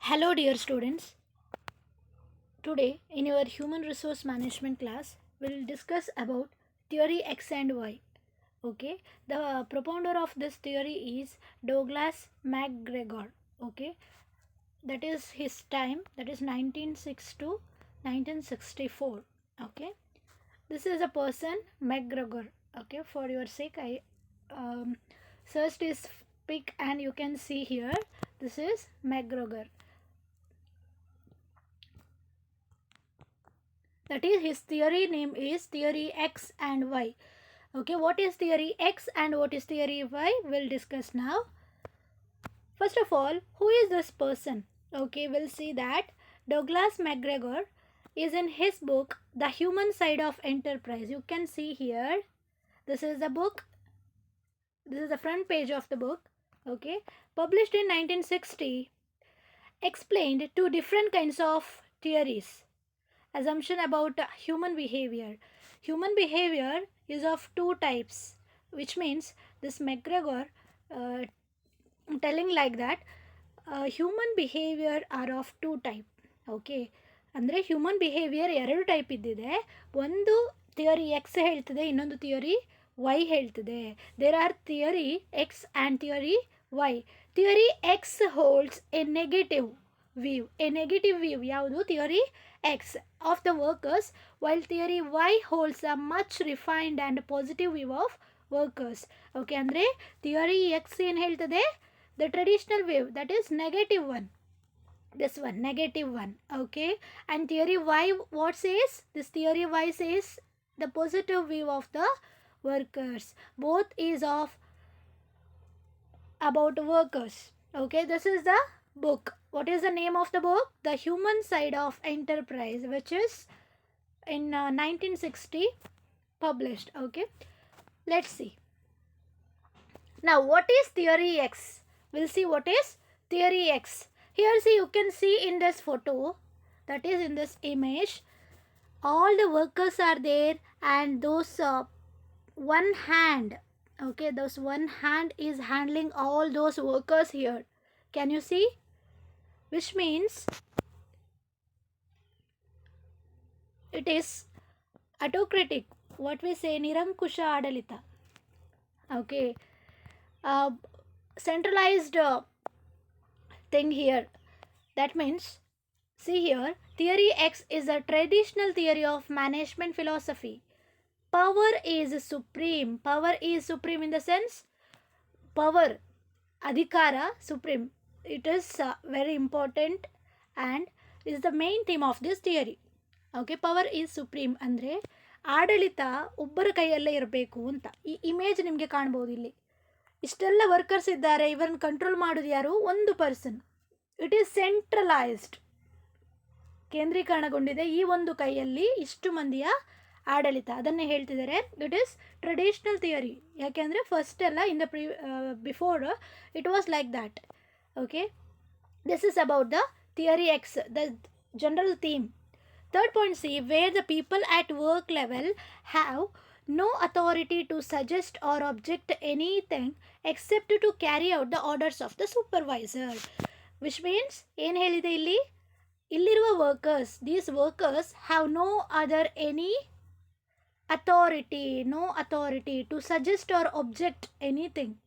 Hello, dear students. Today, in your human resource management class, we'll discuss about theory X and Y. Okay, the propounder of this theory is Douglas MacGregor. Okay, that is his time, that is 1906 to 1964. Okay, this is a person MacGregor. Okay, for your sake, I um, searched his pic and you can see here this is MacGregor. That is, his theory name is theory X and Y. Okay, what is theory X and what is theory Y? We'll discuss now. First of all, who is this person? Okay, we'll see that Douglas MacGregor is in his book The Human Side of Enterprise. You can see here, this is the book, this is the front page of the book. Okay, published in 1960, explained two different kinds of theories. Assumption about human behavior. Human behavior is of two types, which means this McGregor uh, telling like that human behavior are of two type. Okay ಅಂದರೆ human behaviour ಎರಡು type ಇದ್ದಿದೆ. ಒಂದು theory X ಹೇಳ್ತದೆ, ಇನ್ನೊಂದು theory Y ಹೇಳ್ತದೆ. There are theory X and theory Y. Theory X holds a negative view, a negative view ಯಾವುದು theory X of the workers, while theory Y holds a much refined and positive view of workers. Okay, ಅಂದರೆ theory X ಏನು ಹೇಳ್ತದೆ, the traditional view, that is negative one, this one negative one. Okay, and theory Y what says, this theory Y says the positive view of the workers. Both is of about workers. Okay, this is the book. What is the name of the book? The Human Side of Enterprise, which is in 1960 published. Okay, let's see. Now, what is theory X? We'll see what is theory X. Here, see, you can see in this photo, that is in this image, all the workers are there, and those one hand, okay, those one hand is handling all those workers here. Can you see? Which means it is autocratic, what we say nirankusha adalita. Okay, centralized thing here. That means, see here, theory X is a traditional theory of management philosophy. Power is supreme. Power is supreme in the sense, power, adhikara, supreme. It is very important and is the main theme of this theory. Okay, power is supreme ಅಂದರೆ ಆಡಳಿತ ಒಬ್ಬರ ಕೈಯಲ್ಲೇ ಇರಬೇಕು ಅಂತ. ಈ image ನಿಮಗೆ ಕಾಣ್ಬೋದು ಇಲ್ಲಿ. ಇಷ್ಟೆಲ್ಲ ವರ್ಕರ್ಸ್ ಇದ್ದಾರೆ, ಇವರನ್ನು ಕಂಟ್ರೋಲ್ ಮಾಡೋದು ಯಾರು? ಒಂದು ಪರ್ಸನ್. ಇಟ್ ಈಸ್ ಸೆಂಟ್ರಲೈಸ್ಡ್, ಕೇಂದ್ರೀಕರಣಗೊಂಡಿದೆ ಈ ಒಂದು ಕೈಯಲ್ಲಿ ಇಷ್ಟು ಮಂದಿಯ ಆಡಳಿತ. ಅದನ್ನೇ ಹೇಳ್ತಿದ್ದಾರೆ ಇಟ್ ಈಸ್ ಟ್ರೆಡಿಷ್ನಲ್ ಥಿಯರಿ. ಯಾಕೆಂದರೆ ಫಸ್ಟ್ ಎಲ್ಲ in the before it was like that. Okay, this is about the theory X, the general theme. Third point, C, where the people at work level have no authority to suggest or object anything except to carry out the orders of the supervisor. Which means, ಏನು ಹೇಳಿದೆ ಇಲ್ಲಿ, ಇಲ್ಲಿರುವ workers, these workers have no other any authority to suggest or object anything.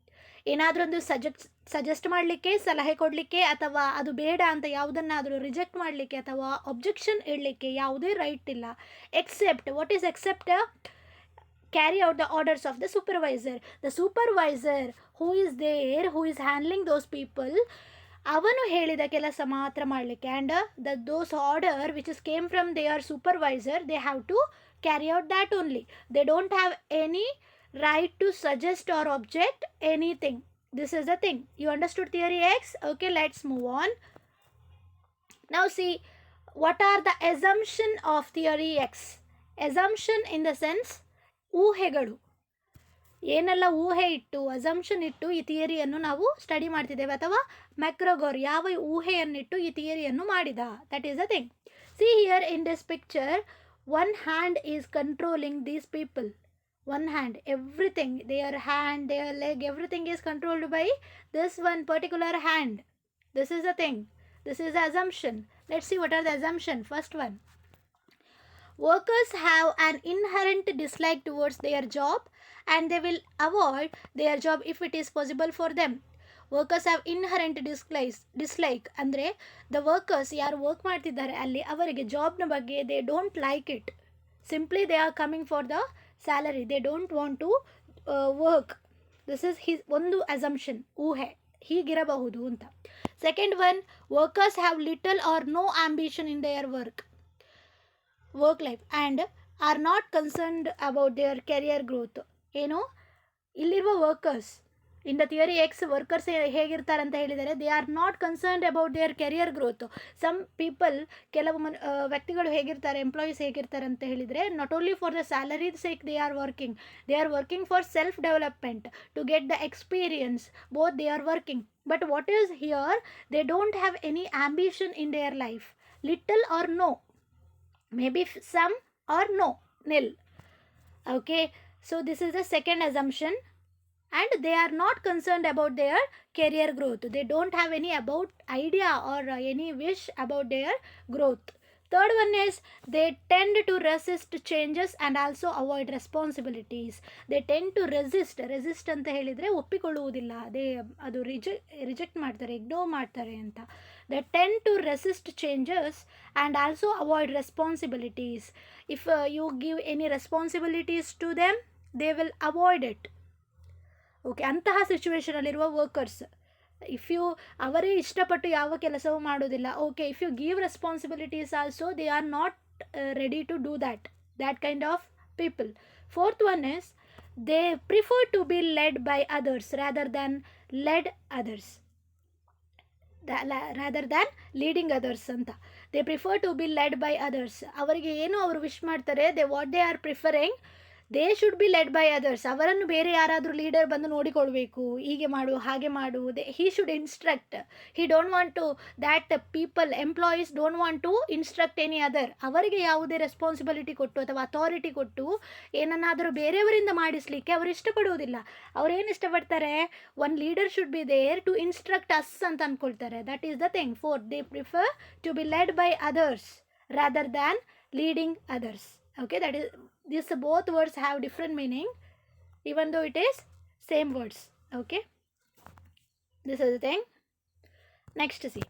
ಏನಾದರೂ suggest ಮಾಡಲಿಕ್ಕೆ, ಸಲಹೆ ಕೊಡಲಿಕ್ಕೆ, ಅಥವಾ ಅದು ಬೇಡ ಅಂತ ಯಾವುದನ್ನಾದರೂ ರಿಜೆಕ್ಟ್ ಮಾಡಲಿಕ್ಕೆ ಅಥವಾ ಒಬ್ಜೆಕ್ಷನ್ ಇಡಲಿಕ್ಕೆ ಯಾವುದೇ ರೈಟ್ ಇಲ್ಲ. Except, what is except? Carry out the orders of the supervisor. The supervisor who is there, who is handling those people, ಅವನು ಹೇಳಿದ ಕೆಲಸ ಮಾತ್ರ ಮಾಡಲಿಕ್ಕೆ. And those order which is came from their supervisor, they have to carry out that only. They don't have any right to suggest or object anything. This is the thing. You understood theory X? Okay, let's move on. Now see, what are the assumption of theory X? Assumption in the sense, ಊಹೆಗಳು. ಏನೆಲ್ಲ ಊಹೆ ಇಟ್ಟು, assumption ಇಟ್ಟು ಈ ಥಿಯರಿಯನ್ನು ನಾವು study ಮಾಡ್ತಿದ್ದೇವೆ, ಅಥವಾ ಮ್ಯಾಕ್ಗ್ರೆಗರ್ ಯಾವ ಊಹೆಯನ್ನಿಟ್ಟು ಈ ಥಿಯರಿಯನ್ನು ಮಾಡಿದ, that is the thing. See here in this picture, one hand is controlling these people. One hand, everything, their hand, their leg, everything is controlled by this one particular hand. This is the thing. This is the assumption. Let's see what are the assumption. First one. Workers have an inherent dislike towards their job and they will avoid their job if it is possible for them. Workers have inherent dislike ಅಂದರೆ the workers ಯಾರು work ಮಾಡ್ತಿದ್ದಾರೆ ಅಲ್ಲಿ ಅವರಿಗೆ ಜಾಬ್ನ ಬಗ್ಗೆ they don't like it. Simply they are coming for the salary, they don't want to work. This is ಒಂದು assumption, ಊಹೆ, ಹೀಗಿರಬಹುದು ಅಂತ. Second one, workers have little or no ambition in their work life and are not concerned about their career growth. ಏನು ಇಲ್ಲಿರುವ workers in the theory X workers ಹೇಗಿರ್ತಾರೆ ಅಂತ ಹೇಳಿದರೆ, they are not concerned about their career growth. Some people, ಕೆಲವು ವ್ಯಕ್ತಿಗಳು ಹೇಗಿರ್ತಾರೆ, employees ಹೇಗಿರ್ತಾರೆ ಅಂತ ಹೇಳಿದರೆ, not only for the salary sake they are working for self development to get the experience, both they are working. But what is here, they don't have any ambition in their life. Little or no, maybe some or no, nil. Okay, so this is the second assumption. And they are not concerned about their career growth. They don't have any about idea or any wish about their growth. Third one is they tend to resist changes and also avoid responsibilities. They tend to resist ಅಂತ ಹೇಳಿದರೆ ಒಪ್ಪಿಕೊಳ್ಳುವುದಿಲ್ಲ, ಅದು reject ಮಾಡ್ತಾರೆ, ignore ಮಾಡ್ತಾರೆ ಅಂತ. They tend to resist changes and also avoid responsibilities. If you give any responsibilities to them, they will avoid it. Okay, ಅಂತಹ ಸಿಚುವೇಷನಲ್ಲಿರುವ workers, if you ಅವರೇ ಇಷ್ಟಪಟ್ಟು ಯಾವ ಕೆಲಸವೂ ಮಾಡೋದಿಲ್ಲ. Okay, if you give responsibilities also they are not ready to do that kind of people. Fourth one is they prefer to be led by others rather than leading others ಅಂತ. They prefer to be led by others. ಅವರಿಗೆ ಏನು ಅವರು wish ಮಾಡ್ತಾರೆ, what they are preferring, they should be led by others. ಅವರನ್ನು ಬೇರೆ ಯಾರಾದರೂ leader ಬಂದು ನೋಡಿಕೊಳ್ಬೇಕು, ಹೀಗೆ ಮಾಡು ಹಾಗೆ ಮಾಡು. He should instruct. He don't want to that people, employees don't want to instruct any other. ಅವರಿಗೆ ಯಾವುದೇ ರೆಸ್ಪಾನ್ಸಿಬಿಲಿಟಿ ಕೊಟ್ಟು ಅಥವಾ ಅಥಾರಿಟಿ ಕೊಟ್ಟು ಏನನ್ನಾದರೂ ಬೇರೆಯವರಿಂದ ಮಾಡಿಸಲಿಕ್ಕೆ ಅವರು ಇಷ್ಟಪಡುವುದಿಲ್ಲ. ಅವರೇನು ಇಷ್ಟಪಡ್ತಾರೆ, one leader should be there to instruct us ಅಂತ ಅಂದ್ಕೊಳ್ತಾರೆ. That is the thing. Fourth, they prefer to be led by others rather than leading others. Okay, that is, these both words have different meaning even though it is same words. Okay, this is the thing. Next, see,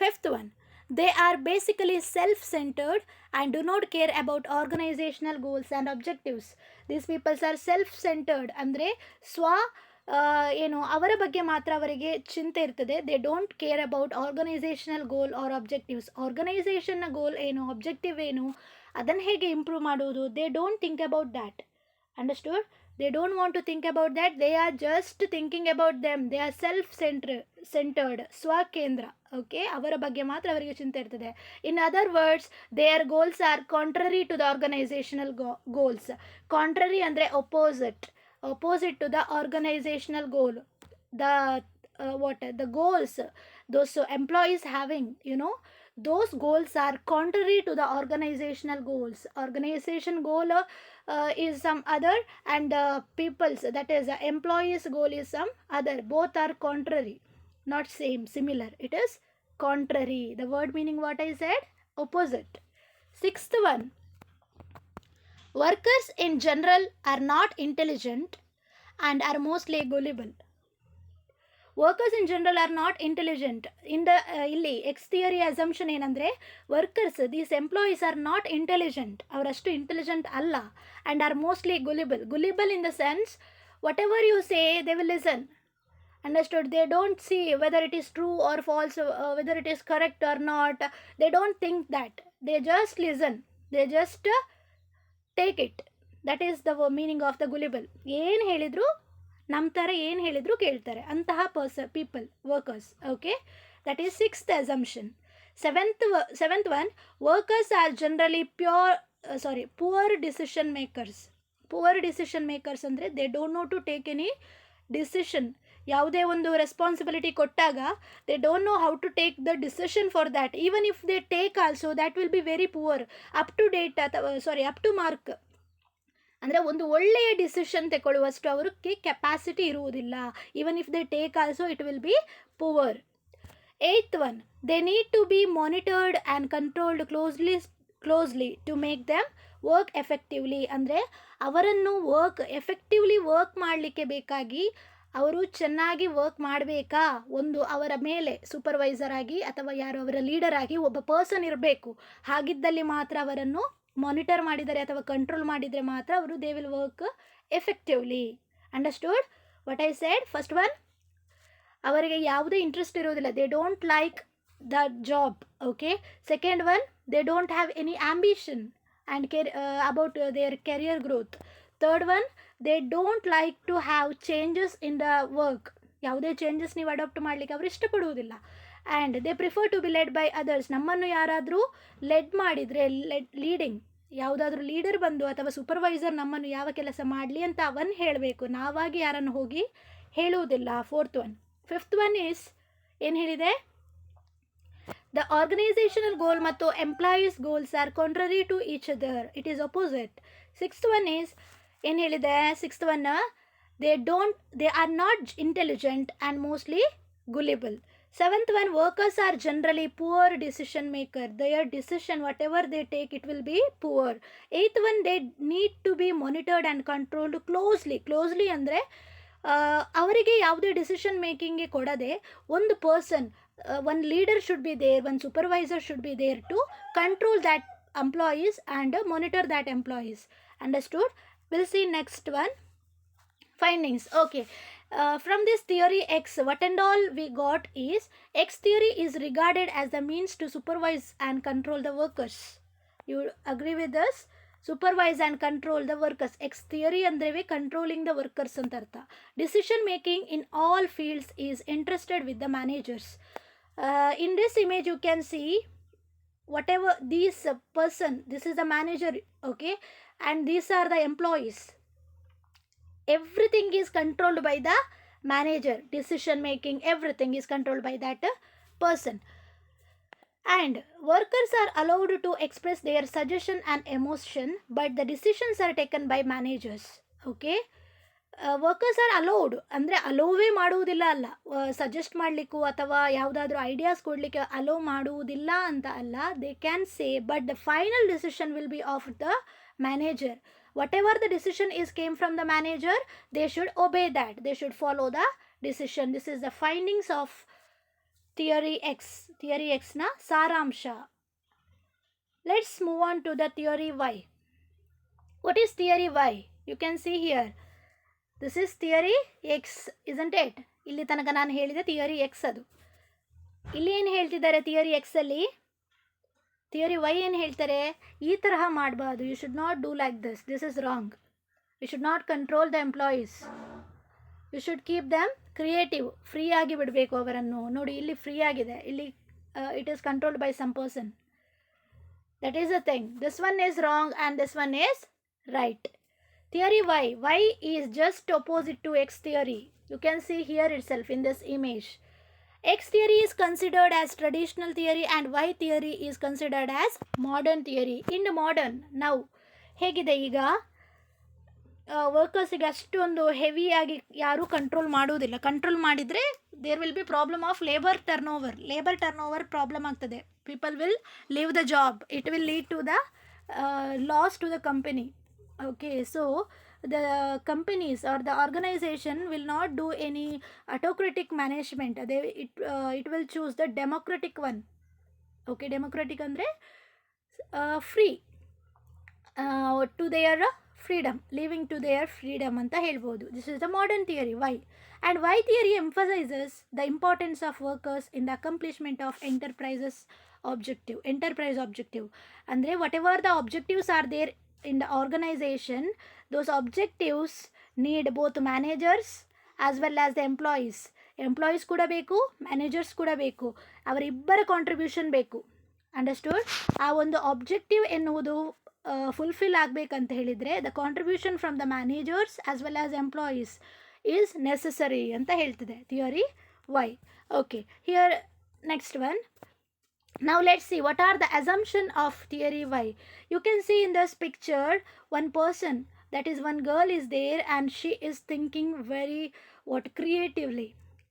fifth one, they are basically self-centered and do not care about organizational goals and objectives. These people are self-centered ಅಂದರೆ ಏನು ಅವರ ಬಗ್ಗೆ ಮಾತ್ರ ಅವರಿಗೆ ಚಿಂತೆ ಇರ್ತದೆ. They don't care about organizational goal or objectives. ಆರ್ಗನೈಸೇಷನ್ನ goal ಏನು, ಅಬ್ಜೆಕ್ಟಿವ್ ಏನು, ಅದನ್ನು ಹೇಗೆ ಇಂಪ್ರೂವ್ ಮಾಡುವುದು, they don't think about that. Understood? They don't want to think about that. They are just thinking about them. They are centered, ಸ್ವಕೇಂದ್ರ. Okay, ಅವರ ಬಗ್ಗೆ ಮಾತ್ರ ಅವರಿಗೆ ಚಿಂತೆ ಇರ್ತದೆ. In other words, their goals are contrary to the organizational goals. Contrary ಅಂದರೆ opposite to the organizational goal. The goals those employees having, those goals are contrary to the organizational goals. Organization goal is some other and people's, that is employees goal is some other. Both are contrary, not similar. It is contrary. The word meaning what I said, opposite. Sixth one, workers in general are not intelligent and are mostly gullible. Workers in general are not intelligent. ಇಲ್ಲಿ X theory assumption ಏನಂದರೆ, workers, these employees are not intelligent, ಅವರಷ್ಟು intelligent ಅಲ್ಲ. And are mostly gullible in the sense, whatever you say they will listen. Understood? They don't see whether it is true or false, whether it is correct or not. They don't think that. They just listen. They just take it. That is the meaning of the gullible. ಏನು ಹೇಳಿದ್ರು ನಂಬ್ತಾರೆ, ಏನು ಹೇಳಿದ್ರು ಕೇಳ್ತಾರೆ, ಅಂತಹ people, workers. Okay, that is sixth assumption. Seventh one, workers are generally poor decision makers ಅಂದರೆ they don't know to take any decision. ಯಾವುದೇ ಒಂದು ರೆಸ್ಪಾನ್ಸಿಬಿಲಿಟಿ ಕೊಟ್ಟಾಗ they don't know how to take the decision for that. Even if they take also that will be very poor, up to mark. ಅಂದರೆ ಒಂದು ಒಳ್ಳೆಯ decision ತಗೊಳ್ಳುವಷ್ಟು ಅವ್ರಿಗೆ capacity ಇರುವುದಿಲ್ಲ. Even if they take also it will be poor. Eighth one, they need to be monitored and controlled closely to make them work effectively. ಅಂದರೆ ಅವರನ್ನು effectively work ಮಾಡಲಿಕ್ಕೆ ಬೇಕಾಗಿ ಅವರು ಚೆನ್ನಾಗಿ ವರ್ಕ್ ಮಾಡಬೇಕಾ, ಒಂದು ಅವರ ಮೇಲೆ ಸೂಪರ್ವೈಸರ್ ಆಗಿ ಅಥವಾ ಯಾರು ಅವರ ಲೀಡರ್ ಆಗಿ ಒಬ್ಬ ಪರ್ಸನ್ ಇರಬೇಕು. ಹಾಗಿದ್ದಲ್ಲಿ ಮಾತ್ರ ಅವರನ್ನು ಮಾನಿಟರ್ ಮಾಡಿದರೆ ಅಥವಾ ಕಂಟ್ರೋಲ್ ಮಾಡಿದರೆ ಮಾತ್ರ ಅವರು they will work effectively. Understood what I said? First one, ಅವರಿಗೆ ಯಾವುದೇ ಇಂಟ್ರೆಸ್ಟ್ ಇರೋದಿಲ್ಲ, they don't like the job. Okay. Second one, they don't have any ambition and about their career growth. Third one, they don't like to have changes in the work. ಯಾವುದೇ changes ನೀವು adapt ಮಾಡಲಿಕ್ಕೆ ಅವರು ಇಷ್ಟಪಡುವುದಿಲ್ಲ. And they prefer to be led by others. ನಮ್ಮನ್ನು ಯಾರಾದರೂ LED ಮಾಡಿದರೆ, leading, ಯಾವುದಾದ್ರೂ leader ಬಂದು ಅಥವಾ ಸೂಪರ್ವೈಸರ್ ನಮ್ಮನ್ನು ಯಾವ ಕೆಲಸ ಮಾಡಲಿ ಅಂತ ಅವನು ಹೇಳಬೇಕು, ನಾವಾಗಿ ಯಾರನ್ನು ಹೋಗಿ ಹೇಳುವುದಿಲ್ಲ. Fourth one. Fifth one is ಏನು ಹೇಳಿದೆ? The organizational goal ಮತ್ತು employees goals are contrary to each other. It is opposite. Sixth one is ಏನು ಹೇಳಿದೆ? Sixth one, they are not intelligent and mostly gullible. Seventh one, workers are generally poor decision maker. Their decision whatever they take it will be poor. Eighth one, they need to be monitored and controlled closely ಅಂದರೆ ಅವರಿಗೆ ಯಾವುದೇ decision ಮೇಕಿಂಗ್ಗೆ ಕೊಡದೆ ಒಂದು person, one leader should be there, one supervisor should be there to control that employees and monitor that employees. Understood? We'll see next one. Findings. Okay. From this theory X, what and all we got is, X theory is regarded as the means to supervise and control the workers. You agree with us? Supervise and control the workers. X theory ಅಂದ್ರೆ controlling the workers ಅಂತ ಅರ್ಥ. Decision making in all fields is interested with the managers. In this image you can see whatever these person, this is the manager, okay, and these are the employees. Everything is controlled by the manager. Decision making, everything is controlled by that person. And workers are allowed to express their suggestion and emotion, but the decisions are taken by managers. Okay. Workers are allowed ಅಂದರೆ ಅಲೋವೇ ಮಾಡುವುದಿಲ್ಲ ಅಲ್ಲ, suggest ಮಾಡಲಿಕ್ಕೂ ಅಥವಾ ಯಾವುದಾದ್ರೂ ideas ಕೊಡಲಿಕ್ಕೆ hello ಮಾಡುವುದಿಲ್ಲ ಅಂತ ಅಲ್ಲ. They can say, but the final decision will be of the manager. Whatever the decision is came from the manager, they should obey that, they should follow the decision. This is the findings of theory X. Theory ಎಕ್ಸ್ನ ಸಾರಾಂಶ. Let's move on to the theory Y. What is theory Y? You can see here. This is theory X, isn't it? ಇಲ್ಲಿ ತನಕ ನಾನು ಹೇಳಿದೆ theory X. ಅದು ಇಲ್ಲಿ ಏನು ಹೇಳ್ತಿದ್ದಾರೆ ಥಿಯರಿ ಎಕ್ಸಲ್ಲಿ? ಥಿಯರಿ ವೈ ಏನು ಹೇಳ್ತಾರೆ? ಈ ತರಹ ಮಾಡಬಾರ್ದು, you should not do like this, this is wrong. You should not control the employees, you should keep them creative. Free ಆಗಿ ಬಿಡಬೇಕು ಅವರನ್ನು. ನೋಡಿ, ಇಲ್ಲಿ ಫ್ರೀ ಆಗಿದೆ, ಇಲ್ಲಿ it is controlled by some person. That is a thing. This one is wrong and this one is right. Theory Y. Y is just opposite to X theory. You can see here itself in this image. X theory is considered as traditional theory and Y theory is considered as modern theory. In the modern, now, ಹೇಗಿದೆ ಈಗ? ವರ್ಕರ್ಸಿಗೆ ಅಷ್ಟೊಂದು ಹೆವಿಯಾಗಿ ಯಾರೂ control ಮಾಡುವುದಿಲ್ಲ. Control ಮಾಡಿದರೆ there will be problem of labour turn over problem ಆಗ್ತದೆ. People will leave the job. It will lead to the loss to the company. Okay, so the companies or the organization will not do any autocratic management. It will choose the democratic one. Okay, democratic andre free to their freedom, leaving to their freedom anta helbodu. This is the modern theory. Why? And why theory emphasizes the importance of workers in the accomplishment of enterprise objective. Andre whatever the objectives are there in the organization, those objectives need both managers as well as the employees ಕೂಡ ಬೇಕು, managers ಕೂಡ ಬೇಕು. ಅವರಿಬ್ಬರ contribution ಬೇಕು. Understood? ಆ ಒಂದು objective ಎನ್ನುವುದು fulfil ಆಗಬೇಕಂತ ಹೇಳಿದರೆ the contribution from the managers as well as employees is necessary ಅಂತ ಹೇಳ್ತಿದೆ theory Y. Okay, here next one. Now let's see what are the assumption of theory Y. You can see in this picture one person, that is one girl is there and she is thinking very creatively.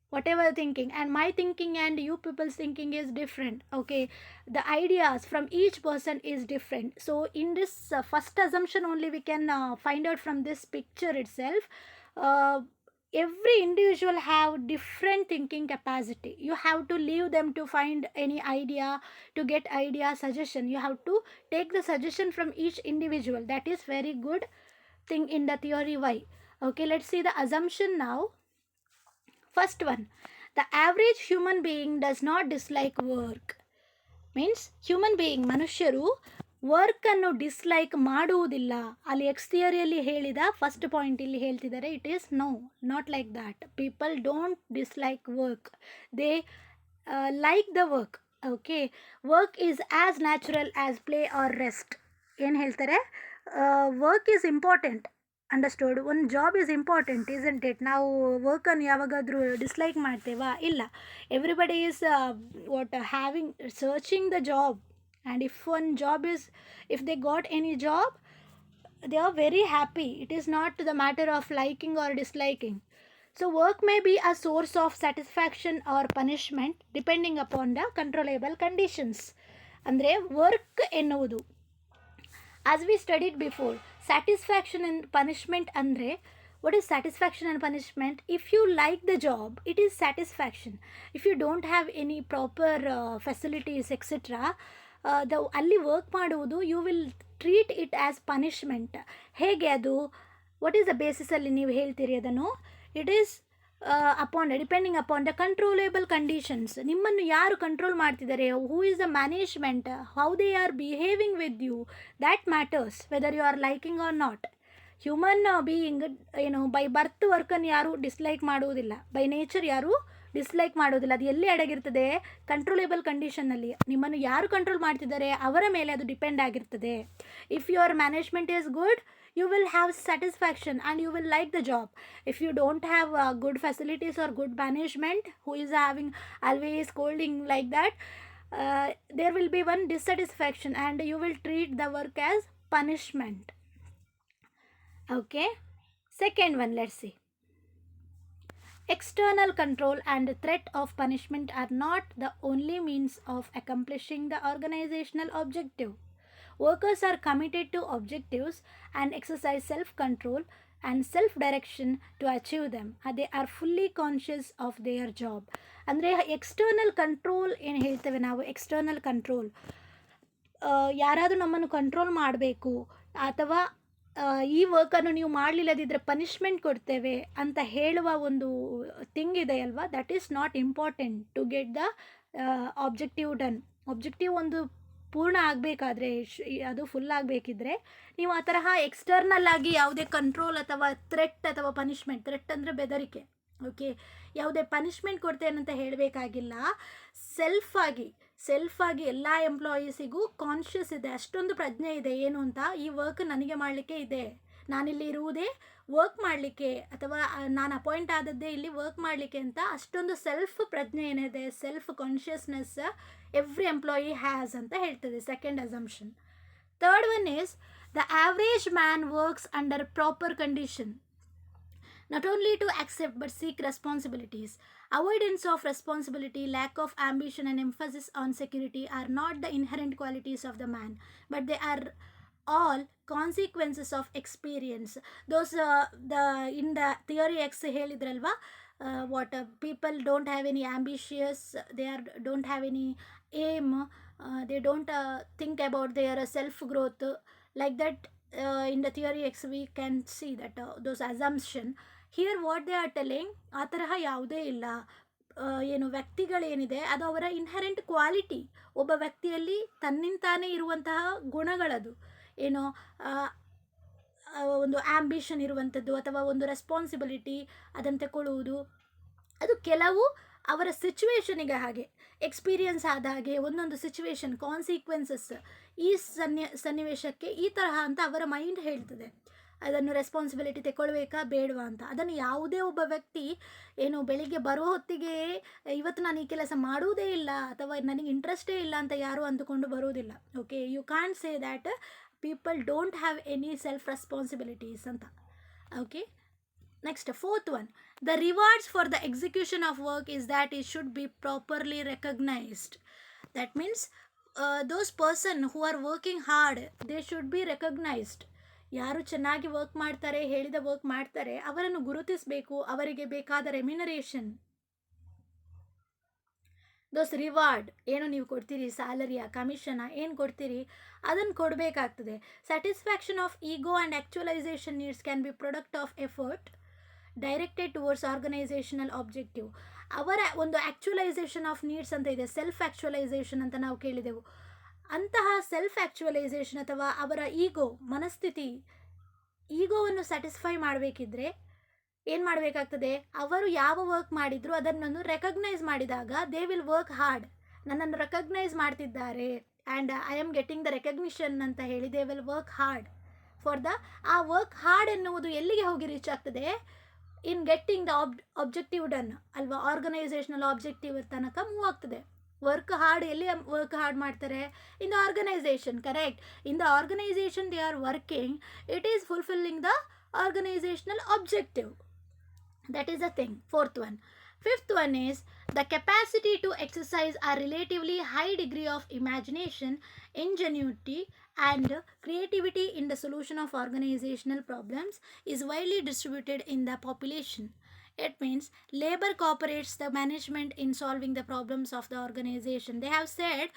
whatever thinking, and my thinking and you people's thinking is different. Okay, the ideas from each person is different. So in this first assumption only we can find out from this picture itself, uh, every individual have different thinking capacity. You have to leave them to find any idea, to get idea suggestion. You have to take the suggestion from each individual. That is very good thing in the theory. Why? Okay, let's see the assumption now. First one, the average human being does not dislike work. Means human being, ಮನುಷ್ಯರು ವರ್ಕನ್ನು dislike ಮಾಡುವುದಿಲ್ಲ. ಅಲ್ಲಿ X ಥಿಯರಿಯಲ್ಲಿ ಹೇಳಿದ first point ಇಲ್ಲಿ ಹೇಳ್ತಿದ್ದಾರೆ, it is no, not like that. People don't dislike work, they like the work. Okay, work is as natural as play or rest. ಏನು ಹೇಳ್ತಾರೆ, work is important. Understood? ಒಂದು job is important, isn't it? ನಾವು ವರ್ಕನ್ನು ಯಾವಾಗಾದರೂ dislike ಮಾಡ್ತೇವಾ? ಇಲ್ಲ. Everybody is what having searching the job, and if one job is, if they got any job, they are very happy. It is not the matter of liking or disliking. So work may be a source of satisfaction or punishment depending upon the controllable conditions. ಅಂದರೆ work ಎನ್ನುವುದು, as we studied before, satisfaction and punishment ಅಂದರೆ, what is satisfaction and punishment? If you like the job, it is satisfaction. If you don't have any proper facilities etc, ಅಲ್ಲಿ work ಮಾಡುವುದು, you will treat it as punishment. ಹೇಗೆ ಅದು? What is the ಬೇಸಿಸಲ್ಲಿ ನೀವು ಹೇಳ್ತೀರಿ ಅದನ್ನು? It is upon depending upon the controllable conditions. ನಿಮ್ಮನ್ನು ಯಾರು ಕಂಟ್ರೋಲ್ ಮಾಡ್ತಿದ್ದಾರೆ, who is the management, how they are behaving with you, that matters whether you are liking or not. Human being ಏನು, by birth ವರ್ಕನ್ನು ಯಾರು dislike ಮಾಡುವುದಿಲ್ಲ, by nature ಯಾರು dislike ಮಾಡೋದಿಲ್ಲ. ಅದು ಎಲ್ಲಿ ಅಡಗಿರ್ತದೆ? ಕಂಟ್ರೋಲೇಬಲ್ ಕಂಡೀಷನ್ನಲ್ಲಿ. ನಿಮ್ಮನ್ನು ಯಾರು ಕಂಟ್ರೋಲ್ ಮಾಡ್ತಿದ್ದಾರೆ ಅವರ ಮೇಲೆ ಅದು ಡಿಪೆಂಡ್ ಆಗಿರ್ತದೆ. If your management is good, you will have satisfaction and you will like the job. If you don't have good facilities or good management who is having always scolding like that, there will be one dissatisfaction and you will treat the work as punishment. Okay, second one, let's see. External control and threat of punishment are not the only means of accomplishing the organizational objective. Workers are committed to objectives and exercise self-control and self-direction to achieve them. They are fully conscious of their job. ಅಂದರೆ external control ಏನು ಹೇಳ್ತೇವೆ ನಾವು, external control, ಯಾರಾದರೂ ನಮ್ಮನ್ನು control ಮಾಡಬೇಕು ಅಥವಾ ಈ ವರ್ಕನ್ನು ನೀವು ಮಾಡಲಿಲ್ಲದಿದ್ದರೆ ಪನಿಷ್ಮೆಂಟ್ ಕೊಡ್ತೇವೆ ಅಂತ ಹೇಳುವ ಒಂದು ಥಿಂಗ್ ಇದೆ ಅಲ್ವಾ, that is not important to get the objective done. Objective ಒಂದು ಪೂರ್ಣ ಆಗಬೇಕಾದ್ರೆ, ಅದು ಫುಲ್ ಆಗಬೇಕಿದ್ರೆ ನೀವು ಆ ತರಹ ಎಕ್ಸ್ಟರ್ನಲ್ ಆಗಿ ಯಾವುದೇ ಕಂಟ್ರೋಲ್ ಅಥವಾ ಥ್ರೆಟ್ ಅಥವಾ ಪನಿಷ್ಮೆಂಟ್, ಥ್ರೆಟ್ ಅಂದರೆ ಬೆದರಿಕೆ, ಓಕೆ, ಯಾವುದೇ ಪನಿಷ್ಮೆಂಟ್ ಕೊಡ್ತೇನೆ ಅಂತ ಹೇಳಬೇಕಾಗಿಲ್ಲ. ಸೆಲ್ಫಾಗಿ ಎಲ್ಲ ಎಂಪ್ಲಾಯೀಸಿಗೂ ಕಾನ್ಷಿಯಸ್ ಇದೆ, ಅಷ್ಟೊಂದು ಪ್ರಜ್ಞೆ ಇದೆ ಏನು ಅಂತ, ಈ ವರ್ಕ್ ನನಗೆ ಮಾಡಲಿಕ್ಕೆ ಇದೆ, ನಾನಿಲ್ಲಿ ಇರುವುದೇ ವರ್ಕ್ ಮಾಡಲಿಕ್ಕೆ, ಅಥವಾ ನಾನು ಅಪಾಯಿಂಟ್ ಆದದ್ದೇ ಇಲ್ಲಿ ವರ್ಕ್ ಮಾಡಲಿಕ್ಕೆ ಅಂತ ಅಷ್ಟೊಂದು ಸೆಲ್ಫ್ ಪ್ರಜ್ಞೆ ಏನಿದೆ, self consciousness every employee has ಅಂತ ಹೇಳ್ತದೆ. Second assumption. Third one is the average man works under proper condition, not only to accept but seek responsibilities. Avoidance of responsibility, lack of ambition and emphasis on security are not the inherent qualities of the man, but they are all consequences of experience. Those in the theory X ಹೇಳಿದ್ರಲ್ವಾ, what people don't have any ambitious, don't have any aim, they don't think about their self growth, like that. In the theory X we can see that those assumption. Here what they are telling, ಆ ತರಹ ಯಾವುದೇ ಇಲ್ಲ. ಏನು ವ್ಯಕ್ತಿಗಳೇನಿದೆ ಅದು ಅವರ inherent quality, ಒಬ್ಬ ವ್ಯಕ್ತಿಯಲ್ಲಿ ತನ್ನಿಂತಾನೇ ಇರುವಂತಹ ಗುಣಗಳದು. ಏನೋ ಒಂದು ಆ್ಯಂಬಿಷನ್ ಇರುವಂಥದ್ದು ಅಥವಾ ಒಂದು ರೆಸ್ಪಾನ್ಸಿಬಿಲಿಟಿ ಅದನ್ನು ತಗೊಳ್ಳುವುದು, ಅದು ಕೆಲವು ಅವರ ಸಿಚುವೇಶನಿಗೆ ಹಾಗೆ ಎಕ್ಸ್ಪೀರಿಯನ್ಸ್ ಆದ ಹಾಗೆ ಒಂದೊಂದು ಸಿಚುವೇಶನ್ ಕಾನ್ಸಿಕ್ವೆನ್ಸಸ್, ಈ ಸನ್ನಿವೇಶಕ್ಕೆ ಈ ತರಹ ಅಂತ ಅವರ ಮೈಂಡ್ ಹೇಳ್ತದೆ. ಅದನ್ನು ರೆಸ್ಪಾನ್ಸಿಬಿಲಿಟಿ ತಗೊಳ್ಬೇಕಾ ಬೇಡವಾ ಅಂತ. ಅದನ್ನು ಯಾವುದೇ ಒಬ್ಬ ವ್ಯಕ್ತಿ ಏನು ಬೆಳಿಗ್ಗೆ ಬರೋ ಹೊತ್ತಿಗೆ ಇವತ್ತು ನಾನು ಈ ಕೆಲಸ ಮಾಡುವುದೇ ಇಲ್ಲ ಅಥವಾ ನನಗೆ ಇಂಟ್ರೆಸ್ಟೇ ಇಲ್ಲ ಅಂತ ಯಾರೂ ಅಂದುಕೊಂಡು ಬರುವುದಿಲ್ಲ. Okay, you can't say that people don't have any self responsibilities ಅಂತ. Okay, next fourth one, The rewards for the execution of work is that it should be properly recognized. That means those person who are working hard, they should be recognized. ಯಾರು ಚೆನ್ನಾಗಿ work ಮಾಡ್ತಾರೆ, ಹೇಳಿದ work ಮಾಡ್ತಾರೆ, ಅವರನ್ನು ಗುರುತಿಸಬೇಕು. ಅವರಿಗೆ ಬೇಕಾದ remuneration, ದೋಸ್ reward ಏನು ನೀವು ಕೊಡ್ತೀರಿ, ಸ್ಯಾಲರಿಯ ಕಮಿಷನ ಏನು ಕೊಡ್ತೀರಿ, ಅದನ್ನು ಕೊಡಬೇಕಾಗ್ತದೆ. Satisfaction of ego and actualization needs can be product of effort directed towards organizational objective. ಅವರ ಒಂದು ಆ್ಯಕ್ಚುಲೈಸೇಷನ್ ಆಫ್ ನೀಡ್ಸ್ ಅಂತ ಇದೆ, ಸೆಲ್ಫ್ ಆ್ಯಕ್ಚುಲೈಸೇಷನ್ ಅಂತ ನಾವು ಕೇಳಿದೆವು. ಅಂತಹ ಸೆಲ್ಫ್ ಆ್ಯಕ್ಚುಲೈಸೇಷನ್ ಅಥವಾ ಅವರ ಈಗೋ ಮನಸ್ಥಿತಿ, ಈಗೋವನ್ನು ಸ್ಯಾಟಿಸ್ಫೈ ಮಾಡಬೇಕಿದ್ರೆ ಏನು ಮಾಡಬೇಕಾಗ್ತದೆ, ಅವರು ಯಾವ ವರ್ಕ್ ಮಾಡಿದ್ರು ಅದನ್ನೊಂದು ರೆಕಗ್ನೈಸ್ ಮಾಡಿದಾಗ ದೇ ವಿಲ್ ವರ್ಕ್ ಹಾರ್ಡ್. ನನ್ನನ್ನು ರೆಕಗ್ನೈಸ್ ಮಾಡ್ತಿದ್ದಾರೆ and I am getting the recognition ಅಂತ ಹೇಳಿ they will work hard for the. ಆ ವರ್ಕ್ ಹಾರ್ಡ್ ಎನ್ನುವುದು ಎಲ್ಲಿಗೆ ಹೋಗಿ ರೀಚ್ ಆಗ್ತದೆ, in getting the objective done ಅಲ್ವಾ, ಆರ್ಗನೈಸೇಷನಲ್ ಆಬ್ಜೆಕ್ಟಿವ್ ತನಕ ಮೂವ್ ಆಗ್ತದೆ. ವರ್ಕ್ ಹಾರ್ಡ್ ಎಲ್ಲಿ ವರ್ಕ್ ಹಾರ್ಡ್ ಮಾಡ್ತಾರೆ, in the organisation. Correct, in the organisation they are working, it is fulfilling the organisational objective. That is the thing. Fourth one. Fifth one is the capacity to exercise a relatively high degree of imagination, ingenuity and creativity in the solution of organizational problems is widely distributed in the population. It means labor cooperates the management in solving the problems of the organization. They have said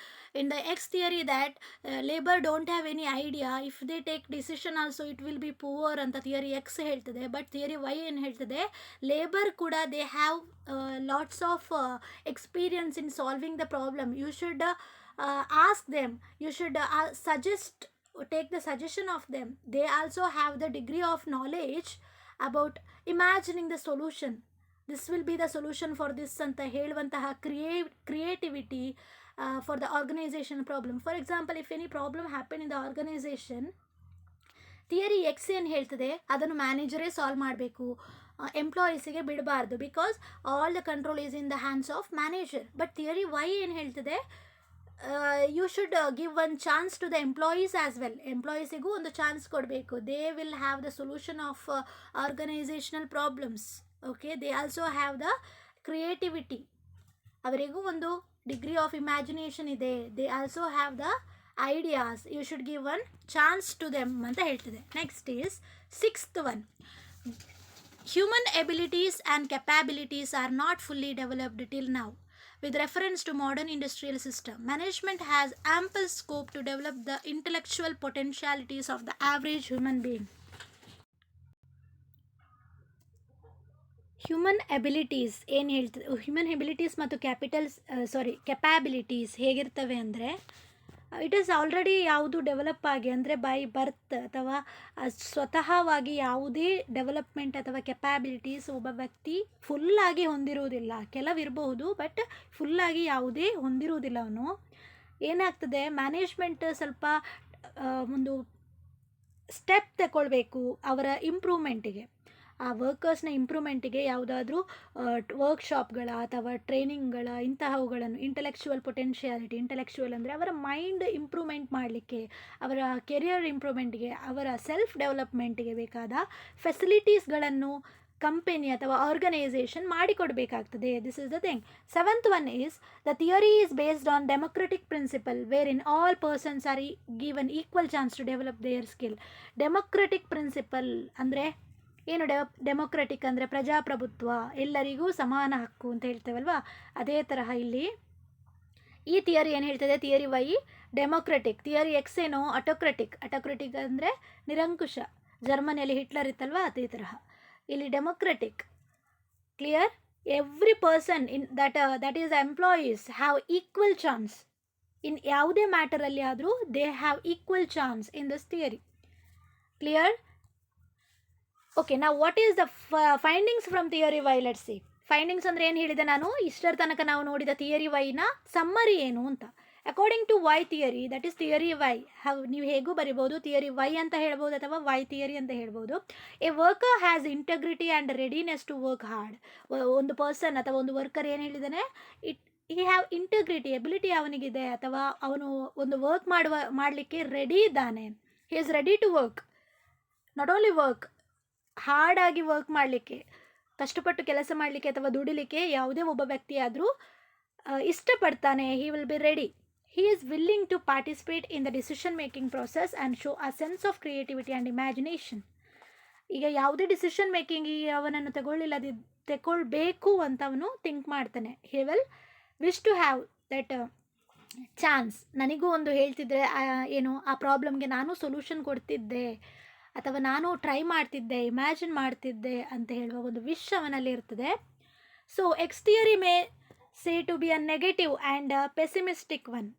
in the X theory that labor don't have any idea. If they take decision also it will be poor ಅಂತ theory X ಹೇಳ್ತದೆ. But theory Y ಏನು ಹೇಳ್ತದೆ, labour ಕೂಡ they have lots of experience in solving the problem. You should ask them, you should suggest, take the suggestion of them. They also have the degree of knowledge about imagining the solution. This will be the solution for this ಅಂತ ಹೇಳುವಂತಹ creativity for the organization problem. For example, if any problem happen in the organization, theory X ಏನು ಹೇಳ್ತದೆ ಅದನ್ನು ಮ್ಯಾನೇಜರೇ solve ಮಾಡಬೇಕು, ಎಂಪ್ಲಾಯೀಸಿಗೆ ಬಿಡಬಾರ್ದು, because all the control is in the hands of manager. But theory Y ಏನು ಹೇಳ್ತದೆ, you should give one chance to the employees as well. ಎಂಪ್ಲಾಯೀಸಿಗೂ ಒಂದು ಚಾನ್ಸ್ ಕೊಡಬೇಕು. They will have the solution of organizational problems. Okay, they also have the creativity. ಅವರಿಗೂ ಒಂದು degree of imagination ಇದೆ. They also have the ideas. You should give one chance to them ಅಂತ ಹೇಳ್ತದೆ. Next is sixth one. Human abilities and capabilities are not fully developed till now. With reference to modern industrial system, management has ample scope to develop the intellectual potentialities of the average human being. Human abilities ಏನು ಹೇಳ್ತದೆ, human abilities ಮತ್ತು ಕೆಪ್ಯಾಬಿಲಿಟೀಸ್ ಹೇಗಿರ್ತವೆ ಅಂದರೆ, it is already ಯಾವುದು develop ಆಗಿ ಅಂದರೆ by birth ಅಥವಾ ಸ್ವತಃವಾಗಿ ಯಾವುದೇ development ಅಥವಾ ಕೆಪ್ಯಾಬಿಲಿಟೀಸ್ ಒಬ್ಬ ವ್ಯಕ್ತಿ ಫುಲ್ಲಾಗಿ ಹೊಂದಿರುವುದಿಲ್ಲ. ಕೆಲವಿರಬಹುದು, ಬಟ್ ಫುಲ್ಲಾಗಿ ಯಾವುದೇ ಹೊಂದಿರುವುದಿಲ್ಲ ಅವನು. ಏನಾಗ್ತದೆ, ಮ್ಯಾನೇಜ್ಮೆಂಟ್ ಸ್ವಲ್ಪ ಒಂದು ಸ್ಟೆಪ್ ತಗೊಳ್ಬೇಕು ಅವರ ಇಂಪ್ರೂವ್ಮೆಂಟಿಗೆ. ಆ ವರ್ಕರ್ಸ್ನ ಇಂಪ್ರೂವ್ಮೆಂಟಿಗೆ ಯಾವುದಾದ್ರೂ ವರ್ಕ್ಶಾಪ್ಗಳ ಅಥವಾ ಟ್ರೈನಿಂಗ್ಗಳ ಇಂತಹವುಗಳನ್ನು, ಇಂಟೆಲೆಕ್ಚುವಲ್ ಪೊಟೆನ್ಷಿಯಾಲಿಟಿ, ಇಂಟೆಲೆಕ್ಚುವಲ್ ಅಂದರೆ ಅವರ ಮೈಂಡ್ ಇಂಪ್ರೂವ್ಮೆಂಟ್ ಮಾಡಲಿಕ್ಕೆ, ಅವರ ಕೆರಿಯರ್ ಇಂಪ್ರೂವ್ಮೆಂಟ್ಗೆ, ಅವರ ಸೆಲ್ಫ್ ಡೆವಲಪ್ಮೆಂಟಿಗೆ ಬೇಕಾದ ಫೆಸಿಲಿಟೀಸ್ಗಳನ್ನು ಕಂಪೆನಿ ಅಥವಾ ಆರ್ಗನೈಸೇಷನ್ ಮಾಡಿಕೊಡಬೇಕಾಗ್ತದೆ. This is the thing. Seventh one is the theory is based on democratic principle where in all persons are given equal chance to develop their skill. Democratic principle ಅಂದರೆ ಏನು, democratic ಅಂದರೆ ಪ್ರಜಾಪ್ರಭುತ್ವ, ಎಲ್ಲರಿಗೂ ಸಮಾನ ಹಕ್ಕು ಅಂತ ಹೇಳ್ತೇವಲ್ವಾ, ಅದೇ ತರಹ ಇಲ್ಲಿ ಈ ಥಿಯರಿ ಏನು ಹೇಳ್ತದೆ, theory Y democratic. Theory X ಏನು, ಅಟೋಕ್ರೆಟಿಕ್. ಅಟೋಕ್ರೆಟಿಕ್ ಅಂದರೆ ನಿರಂಕುಶ, ಜರ್ಮನಿಯಲ್ಲಿ ಹಿಟ್ಲರ್ ಇತ್ತಲ್ವಾ, ಅದೇ ತರಹ ಇಲ್ಲಿ democratic. Clear? Every person in that is employees have equal chance in ಯಾವುದೇ ಮ್ಯಾಟರಲ್ಲಿ ಆದರೂ, they have equal chance in this theory. Clear? Okay, ನಾವು what is the findings from theory Y? Let's see. Findings ಅಂದರೆ ಏನು ಹೇಳಿದೆ ನಾನು, ಇಷ್ಟರ ತನಕ ನಾವು ನೋಡಿದ ಥಿಯರಿ ವೈನ ಸಮ್ಮರಿ ಏನು ಅಂತ. According to Y theory, that is theory Y. ನೀವು ಹೇಗೂ ಬರಿಬೋದು, ಥಿಯರಿ ವೈ ಅಂತ ಹೇಳ್ಬೋದು ಅಥವಾ ವೈ ಥಿಯರಿ ಅಂತ ಹೇಳ್ಬೋದು. A worker has integrity and readiness to work hard. ಒಂದು ಪರ್ಸನ್ ಅಥವಾ ಒಂದು ವರ್ಕರ್ ಏನು ಹೇಳಿದ್ದಾನೆ, ಹಿ ಹ್ಯಾವ್ ಇಂಟಗ್ರಿಟಿ, ಎಬಿಲಿಟಿ ಅವನಿಗಿದೆ, ಅಥವಾ ಅವನು ಒಂದು ವರ್ಕ್ ಮಾಡಲಿಕ್ಕೆ ರೆಡಿ ಇದ್ದಾನೆ. He is ready to work, not only work, ಹಾರ್ಡಾಗಿ ವರ್ಕ್ ಮಾಡಲಿಕ್ಕೆ, ಕಷ್ಟಪಟ್ಟು ಕೆಲಸ ಮಾಡಲಿಕ್ಕೆ ಅಥವಾ ದುಡಿಲಿಕ್ಕೆ ಯಾವುದೇ ಒಬ್ಬ ವ್ಯಕ್ತಿಯಾದರೂ ಇಷ್ಟಪಡ್ತಾನೆ. He will be ready. He is willing to participate in the decision making process and show a sense of creativity and imagination. ಈಗ ಯಾವುದೇ ಡಿಸಿಷನ್ ಮೇಕಿಂಗಿಗೆ ಅವನನ್ನು ತಗೊಳ್ಬೇಕು ಅಂತ ಅವನು ಥಿಂಕ್ ಮಾಡ್ತಾನೆ. He will wish to have that chance. ನನಗೂ ಒಂದು ಹೇಳ್ತಿದ್ರೆ ಏನು ಆ ಪ್ರಾಬ್ಲಮ್ಗೆ ನಾನು ಸೊಲ್ಯೂಷನ್ ಕೊಡ್ತಿದ್ದೆ ಅಥವಾ ನಾನು ಟ್ರೈ ಮಾಡ್ತಿದ್ದೆ, ಇಮ್ಯಾಜಿನ್ ಮಾಡ್ತಿದ್ದೆ ಅಂತ ಹೇಳುವ ಒಂದು ವಿಶ್ ಅವನಲ್ಲಿ ಇರ್ತದೆ. So X theory may say to be a negative and pessimistic one.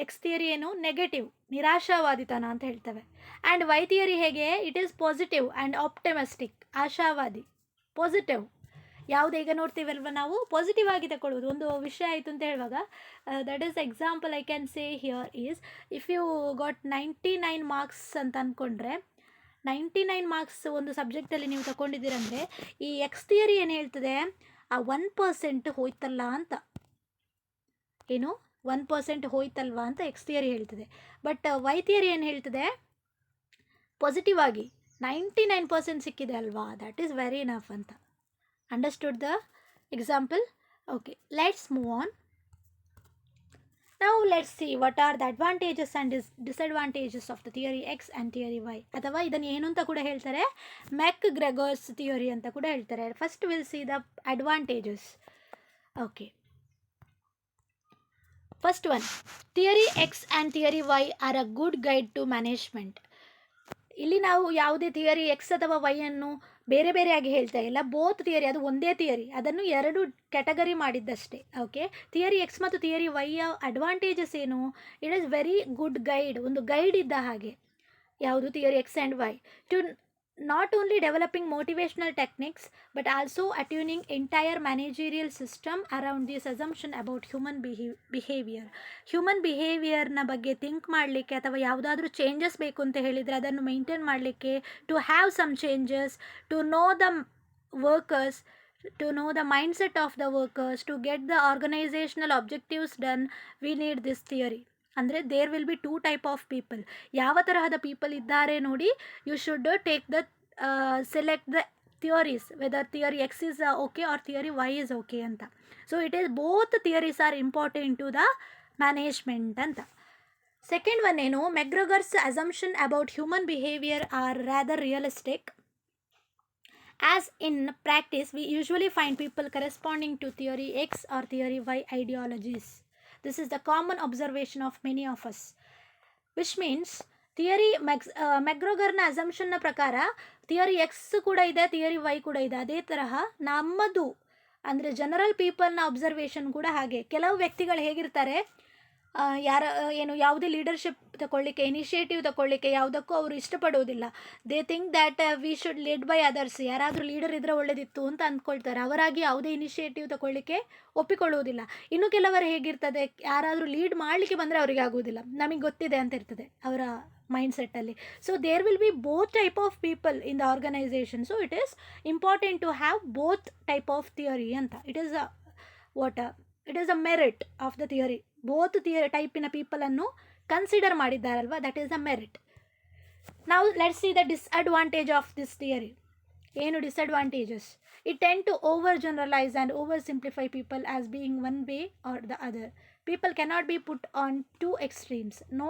X theory ಏನು? ನೆಗೆಟಿವ್, ನಿರಾಶಾವಾದಿತನ ಅಂತ ಹೇಳ್ತೇವೆ. ಆ್ಯಂಡ್ ವೈ ಥಿಯರಿ ಹೇಗೆ? It is positive and optimistic, ಆಶಾವಾದಿ, ಪಾಸಿಟಿವ್. ಯಾವುದೇ ಈಗ ನೋಡ್ತೀವಲ್ವ ನಾವು ಪಾಸಿಟಿವ್ ಆಗಿ ತಗೊಳ್ಳೋದು. ಒಂದು ವಿಷಯ ಆಯಿತು ಅಂತ ಹೇಳುವಾಗ that is example I can say here is, if you got 99 marks ಅಂತ ಅಂದ್ಕೊಂಡ್ರೆ, 99 ಮಾರ್ಕ್ಸ್ ಒಂದು ಸಬ್ಜೆಕ್ಟಲ್ಲಿ ನೀವು ತಗೊಂಡಿದ್ದೀರಂದರೆ ಈ ಎಕ್ಸ್ ಥಿಯರಿ ಏನು ಹೇಳ್ತದೆ? ಆ 1% ಹೋಯ್ತಲ್ಲ ಅಂತ. ಏನು 1% ಹೋಯ್ತಲ್ವಾ ಅಂತ ಎಕ್ಸ್ ಥಿಯರಿ ಹೇಳ್ತದೆ. ಬಟ್ ವೈ ಥಿಯರಿ ಏನು ಹೇಳ್ತದೆ? ಪಾಸಿಟಿವ್ ಆಗಿ 99% ಸಿಕ್ಕಿದೆ ಅಲ್ವಾ, ದ್ಯಾಟ್ ಈಸ್ ವೆರಿ ಇನಫ್ ಅಂತ. Understood the example? Okay, let's move on. Now let's see what are the advantages and disadvantages of the theory X and theory Y. ಅಥವಾ ಇದನ್ನು ಏನು ಅಂತ ಕೂಡ ಹೇಳ್ತಾರೆ, ಮೆಕ್ಗ್ರೆಗರ್ಸ್ ಥಿಯರಿ ಅಂತ ಕೂಡ ಹೇಳ್ತಾರೆ. First will see the advantages. Okay, first one, theory X and theory Y are a good guide to management. ಇಲ್ಲಿ ನಾವು ಯಾವುದೇ ಥಿಯರಿ ಎಕ್ಸ್ ಅಥವಾ ವೈ ಅನ್ನು ಬೇರೆ ಬೇರೆಯಾಗಿ ಹೇಳ್ತಾ ಇಲ್ಲ. ಬೋತ್ ಥಿಯರಿ, ಅದು ಒಂದೇ ಥಿಯರಿ, ಅದನ್ನು ಎರಡು ಕ್ಯಾಟಗರಿ ಮಾಡಿದ್ದಷ್ಟೇ. ಓಕೆ, ಥಿಯರಿ ಎಕ್ಸ್ ಮತ್ತು ಥಿಯರಿ ವೈಯ ಅಡ್ವಾಂಟೇಜಸ್ ಏನು? It is very good guide, ಒಂದು ಗೈಡ್ ಇದ್ದ ಹಾಗೆ. ಯಾವುದು? Theory X and Y. To not only developing motivational techniques but also attuning entire managerial system around this assumption about human behavior. Human ಬಿಹೇವಿಯರ್ನ ಬಗ್ಗೆ think ಮಾಡಲಿಕ್ಕೆ ಅಥವಾ ಯಾವುದಾದ್ರೂ ಚೇಂಜಸ್ ಬೇಕು ಅಂತ ಹೇಳಿದರೆ ಅದನ್ನು ಮೇಂಟೈನ್ ಮಾಡಲಿಕ್ಕೆ, to have some changes, to know the workers, to know the mindset of the workers, to get the organizational objectives done, we need this theory. ಅಂದರೆ there will be 2 type of people. ಯಾವ ತರಹದ people ಇದ್ದಾರೆ ನೋಡಿ, you should take the select the theories whether theory X is okay or theory Y is okay ಅಂತ. So it is both theories are important to the management ಅಂತ. Second one ಏನು? McGregor's assumption about human behaviour are rather realistic. As in practice, we usually find people corresponding to theory X or theory Y ideologies. This is the common observation of many of us, which means theory ಮೆಕ್ಗ್ರೆಗರ್ನ ಅಸಂಪ್ಷನ್ನ ಪ್ರಕಾರ theory X ಕೂಡ ಇದೆ, theory Y ಕೂಡ ಇದೆ. ಅದೇ ತರಹ ನಮ್ಮದು ಅಂದರೆ ಜನರಲ್ ಪೀಪಲ್ನ ಅಬ್ಸರ್ವೇಷನ್ ಕೂಡ ಹಾಗೆ. ಕೆಲವು ವ್ಯಕ್ತಿಗಳು ಹೇಗಿರ್ತಾರೆ, ಏನು ಯಾವುದೇ ಲೀಡರ್ಶಿಪ್ ತಗೊಳ್ಳಿಕ್ಕೆ, ಇನಿಷಿಯೇಟಿವ್ ತಗೊಳ್ಳಿಕ್ಕೆ ಯಾವುದಕ್ಕೂ ಅವರು ಇಷ್ಟಪಡೋದಿಲ್ಲ. They think that we should lead by others. ಯಾರಾದರೂ ಲೀಡರ್ ಇದ್ದರೆ ಒಳ್ಳೆದಿತ್ತು ಅಂತ ಅಂದ್ಕೊಳ್ತಾರೆ. ಅವರಾಗಿ ಯಾವುದೇ ಇನಿಷಿಯೇಟಿವ್ ತಗೊಳ್ಳಿಕ್ಕೆ ಒಪ್ಪಿಕೊಳ್ಳುವುದಿಲ್ಲ. ಇನ್ನು ಕೆಲವರು ಹೇಗಿರ್ತದೆ, ಯಾರಾದರೂ ಲೀಡ್ ಮಾಡಲಿಕ್ಕೆ ಬಂದರೆ ಅವರಿಗೆ ಆಗುವುದಿಲ್ಲ, ನಮಗೆ ಗೊತ್ತಿದೆ ಅಂತ ಇರ್ತದೆ ಅವರ ಮೈಂಡ್ಸೆಟ್ಟಲ್ಲಿ. So there will be both type of people in the organization. So it is important to have both type of theory ಅಂತ. It is it is a merit of the theory. Both ಟೈಪಿನ ಪೀಪಲನ್ನು consider ಮಾಡಿದ್ದಾರಲ್ವ, that is a merit. ನಾವು let's see the disadvantage of this theory. ಏನು disadvantages? It tend to over generalize and over simplify people as being one way or the other. People cannot be put on two extremes. No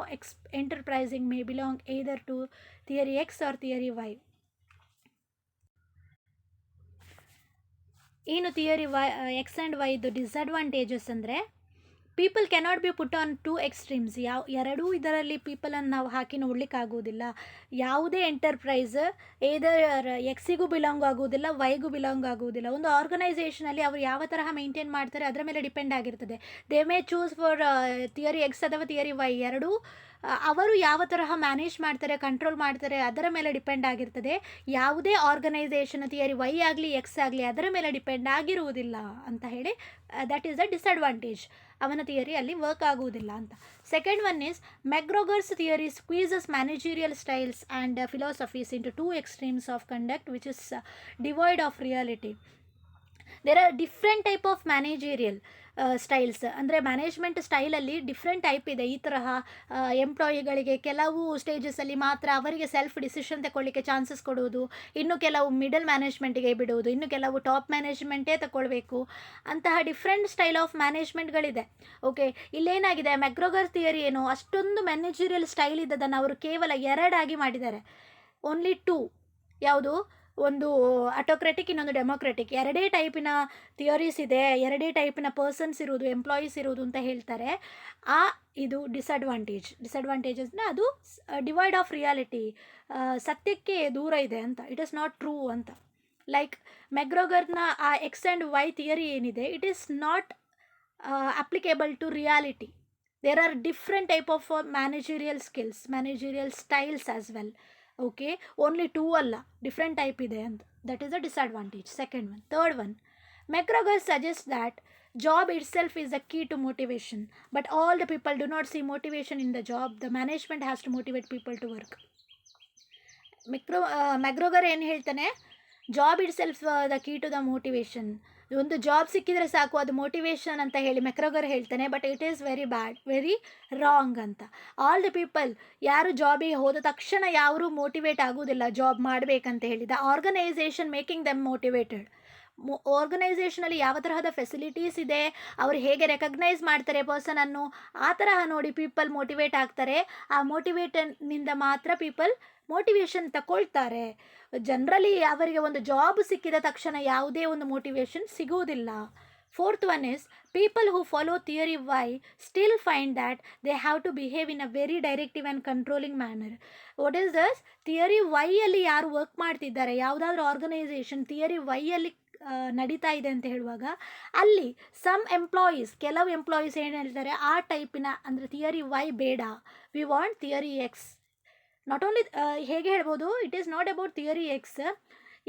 enterprising may belong either to theory X or theory Y. ಏನು theory X and ವೈದು disadvantages ಅಂದರೆ, people cannot be put on to extremes. ಎರಡೂ ಇದರಲ್ಲಿ ಪೀಪಲನ್ನು ನಾವು ಹಾಕಿ ನೋಡಲಿಕ್ಕಾಗೋದಿಲ್ಲ. ಯಾವುದೇ enterprise ಏದರ್ ಎಕ್ಸಿಗೂ belong ಆಗೋದಿಲ್ಲ, ವೈಗೂ belong ಆಗೋದಿಲ್ಲ. ಒಂದು ಆರ್ಗನೈಸೇಷನಲ್ಲಿ ಅವರು ಯಾವ ತರಹ ಮೇಂಟೈನ್ ಮಾಡ್ತಾರೆ ಅದರ ಮೇಲೆ ಡಿಪೆಂಡ್ ಆಗಿರ್ತದೆ. They may choose for theory X ಅಥವಾ ಥಿಯರಿ ವೈ. ಎರಡೂ ಅವರು ಯಾವ ತರಹ ಮ್ಯಾನೇಜ್ ಮಾಡ್ತಾರೆ, ಕಂಟ್ರೋಲ್ ಮಾಡ್ತಾರೆ ಅದರ ಮೇಲೆ ಡಿಪೆಂಡ್ ಆಗಿರ್ತದೆ. ಯಾವುದೇ ಆರ್ಗನೈಸೇಷನ್ ಥಿಯರಿ ವೈ ಆಗಲಿ ಎಕ್ಸ್ ಆಗಲಿ ಅದರ ಮೇಲೆ ಡಿಪೆಂಡ್ ಆಗಿರುವುದಿಲ್ಲ ಅಂತ ಹೇಳಿ, ದಟ್ ಈಸ್ ದ ಡಿಸ್ಅಡ್ವಾಂಟೇಜ್. ಅವನ ಥಿಯರಿ ಅಲ್ಲಿ ವರ್ಕ್ ಆಗುವುದಿಲ್ಲ ಅಂತ. Second one is McGregor's theory squeezes managerial styles and philosophies into 2 extremes of conduct which is divide of reality. There are different type of managerial styles. ಅಂದರೆ management ಸ್ಟೈಲಲ್ಲಿ different type ಇದೆ. ಈ ತರಹ ಎಂಪ್ಲಾಯಿಗಳಿಗೆ ಕೆಲವು ಸ್ಟೇಜಸಲ್ಲಿ ಮಾತ್ರ ಅವರಿಗೆ ಸೆಲ್ಫ್ ಡಿಸಿಷನ್ ತಗೊಳ್ಳಿಕ್ಕೆ chances ಕೊಡುವುದು, ಇನ್ನು ಕೆಲವು ಮಿಡಲ್ ಮ್ಯಾನೇಜ್ಮೆಂಟಿಗೆ ಬಿಡುವುದು, ಇನ್ನು ಕೆಲವು ಟಾಪ್ ಮ್ಯಾನೇಜ್ಮೆಂಟೇ ತಗೊಳ್ಬೇಕು, ಅಂತಹ ಡಿಫ್ರೆಂಟ್ ಸ್ಟೈಲ್ ಆಫ್ ಮ್ಯಾನೇಜ್ಮೆಂಟ್ಗಳಿದೆ. ಓಕೆ, ಇಲ್ಲೇನಾಗಿದೆ, ಮೆಕ್ಗ್ರೊಗರ್ ಥಿಯರಿ ಏನು, ಅಷ್ಟೊಂದು ಮ್ಯಾನೇಜರಿಯಲ್ ಸ್ಟೈಲ್ ಇದ್ದದನ್ನು ಅವರು ಕೇವಲ ಎರಡಾಗಿ ಮಾಡಿದ್ದಾರೆ. Only two. ಯಾವುದು, ಒಂದು ಅಟೋಕ್ರೆಟಿಕ್, ಇನ್ನೊಂದು ಡೆಮೋಕ್ರೆಟಿಕ್. ಎರಡೇ ಟೈಪಿನ ಥಿಯರೀಸ್ ಇದೆ, ಎರಡೇ ಟೈಪಿನ ಪರ್ಸನ್ಸ್ ಇರುವುದು, ಎಂಪ್ಲಾಯೀಸ್ ಇರುವುದು ಅಂತ ಹೇಳ್ತಾರೆ. ಇದು ಡಿಸಡ್ವಾಂಟೇಜಸ್ನ ಅದು ಡಿವೈಡ್ ಆಫ್ ರಿಯಾಲಿಟಿ, ಸತ್ಯಕ್ಕೆ ದೂರ ಇದೆ ಅಂತ, ಇಟ್ ಇಸ್ ನಾಟ್ ಟ್ರೂ ಅಂತ. ಲೈಕ್ ಮೆಕ್ಗ್ರೊಗರ್ನ ಆ ಎಕ್ಸ್ ಆ್ಯಂಡ್ ವೈ ಥಿಯರಿ ಏನಿದೆ, it is not applicable to reality. There are different type of managerial skills, managerial styles as well. Okay, only two ಅಲ್ಲ, different type ಇದೆ ಅಂತ. That is a disadvantage. Second one. Third one, McGregor suggest that job itself is the key to motivation, but all the people do not see motivation in the job. The management has to motivate people to work. McGregor ಏನು ಹೇಳ್ತಾನೆ, job itself the key to the motivation. ಒಂದು job ಸಿಕ್ಕಿದರೆ ಸಾಕು, ಅದು motivation ಅಂತ ಹೇಳಿ McGregor ಹೇಳ್ತಾನೆ. But it is very bad, very wrong ಅಂತ. ಆಲ್ ದಿ ಪೀಪಲ್, ಯಾರು ಜಾಬಿಗೆ ಹೋದ ತಕ್ಷಣ ಯಾರೂ ಮೋಟಿವೇಟ್ ಆಗೋದಿಲ್ಲ ಜಾಬ್ ಮಾಡಬೇಕಂತ ಹೇಳಿ. The organization making them motivated. ಆರ್ಗನೈಸೇಷನಲ್ಲಿ ಯಾವ ತರಹದ ಫೆಸಿಲಿಟೀಸ್ ಇದೆ, ಅವರು ಹೇಗೆ ರೆಕಗ್ನೈಸ್ ಮಾಡ್ತಾರೆ ಪರ್ಸನನ್ನು, ಆ ತರಹ ನೋಡಿ ಪೀಪಲ್ ಮೋಟಿವೇಟ್ ಆಗ್ತಾರೆ. ಆ ಮೋಟಿವೇಟನ್ನಿಂದ ಮಾತ್ರ ಪೀಪಲ್ ಮೋಟಿವೇಶನ್ ತಗೊಳ್ತಾರೆ. ಜನರಲಿ ಅವರಿಗೆ ಒಂದು ಜಾಬ್ ಸಿಕ್ಕಿದ ತಕ್ಷಣ ಯಾವುದೇ ಒಂದು ಮೋಟಿವೇಶನ್ ಸಿಗುವುದಿಲ್ಲ. Fourth one is, people who follow theory Y still find that they have to behave in a very directive and controlling manner. What is thus? Theory ವೈಯಲ್ಲಿ ಯಾರು ವರ್ಕ್ ಮಾಡ್ತಿದ್ದಾರೆ, ಯಾವುದಾದ್ರೂ ಆರ್ಗನೈಸೇಷನ್ ಥಿಯರಿ ವೈಯಲ್ಲಿ ನಡೀತಾ ಇದೆ ಅಂತ ಹೇಳುವಾಗ, ಅಲ್ಲಿ ಕೆಲವು ಎಂಪ್ಲಾಯೀಸ್ ಏನು ಹೇಳ್ತಾರೆ, ಆ ಟೈಪಿನ ಅಂದರೆ ಥಿಯರಿ ವೈ ಬೇಡ, we want theory X. Not only, ಹೇಗೆ ಹೇಳ್ಬೋದು, it is not about theory X.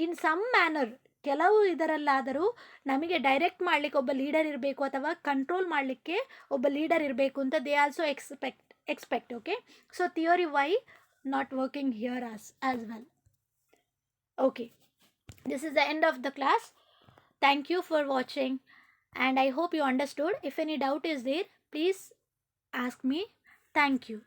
In some manner, ಕೆಲವು ಇದರಲ್ಲಾದರೂ ನಮಗೆ ಡೈರೆಕ್ಟ್ ಮಾಡಲಿಕ್ಕೆ ಒಬ್ಬ ಲೀಡರ್ ಇರಬೇಕು, ಅಥವಾ ಕಂಟ್ರೋಲ್ ಮಾಡಲಿಕ್ಕೆ ಒಬ್ಬ ಲೀಡರ್ ಇರಬೇಕು ಅಂತ they also expect. Okay, so theory why not working here as well. Okay, this is the end of the class. Thank you for watching, and I hope you understood. If any doubt is there, please ask me. Thank you.